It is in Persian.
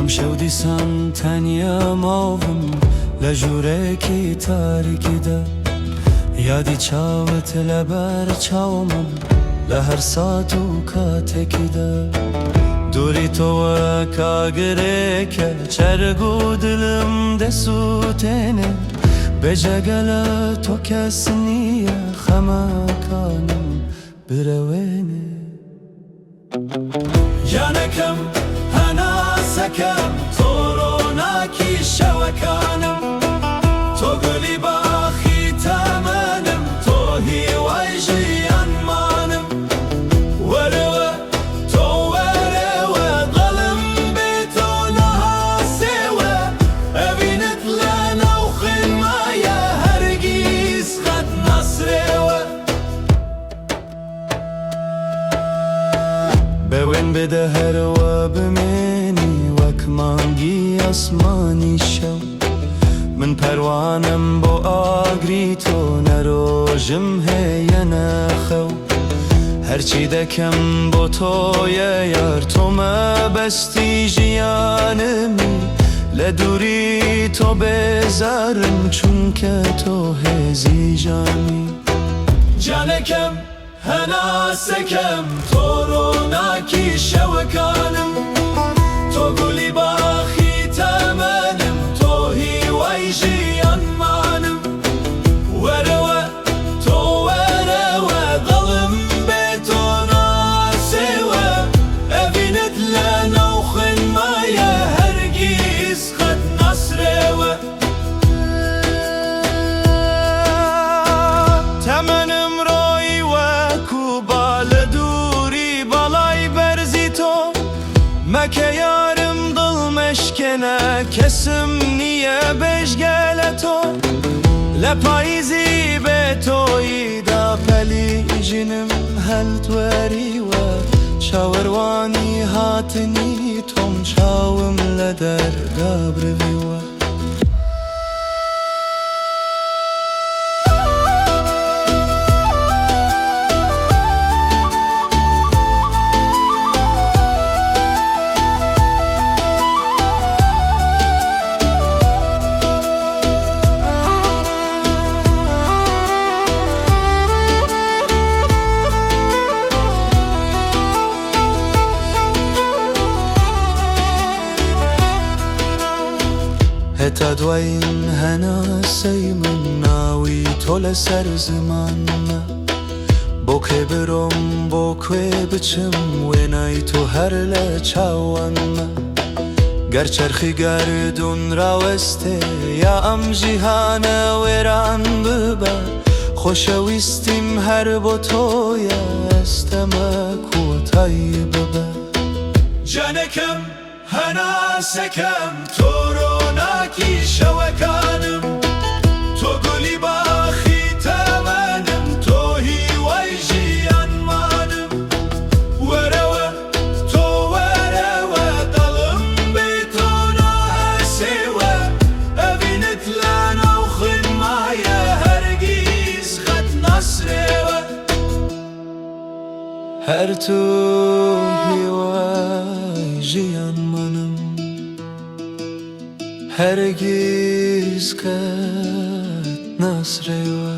شو دیسان تنیا ماوم لجورکی تاریکی ده یادی چاوت لبر چاومم لهر ساعت و کاتکی ده دوری تو کاگره که چرگو دلم دسوتنه بجگل تو کس نیه خمکانم بروینه جانکم هناسکم تو روناکی شوکانم تو گلی باخی تمنم تو هیوای جیان مانم ورو تو ورو قلم بیتو نهاسیوه ابینت لنو خیمایه هرگیز خد نصریوه بوین بده هر و بمینی وک مانگی اسمانی شو من پروانم بو آگری تو نروجم هی نخو هرچی دکم بو تو یار تو ما بستی جیانمی لدوری تو بزارم چون که تو هزی جانی جانکم هناسکم تو روناکی شوکانم تو گلی باخی تمنم تو هیوای جیان مانم ورو تو ورو قلم بیتو ناسیوه ابینت لنو خیمایه هرگیز خد نصریوه تمنم روی وکو بالدوری بالای برزی تو مکه یارم دل مشکنه کسم نیه بشگل تو لپایزی به توی دا پلی جنم هل توری و چاوروانی هاتنی توم چاوم لدر دابروی و هتا دوين هناسي من ناوي طول سر زمان بو که برم بو که بچم وینای تو هر لچاوان گر چرخی گردون راوسته یا ام جیهان ویران ببا خوشویستیم هر بو تو یا استمک و تایی ببا جانکم هناسکم تو روناکی شوکانم تو گلی باخی تمنم تو هیوای جیان مانم ورو تو ورو قلم بیتو ناسیوه ابینت لنو خیمایه هرگیز خد نصریوه هر تو هیوای جیان مانم هرگیز کت نصریوه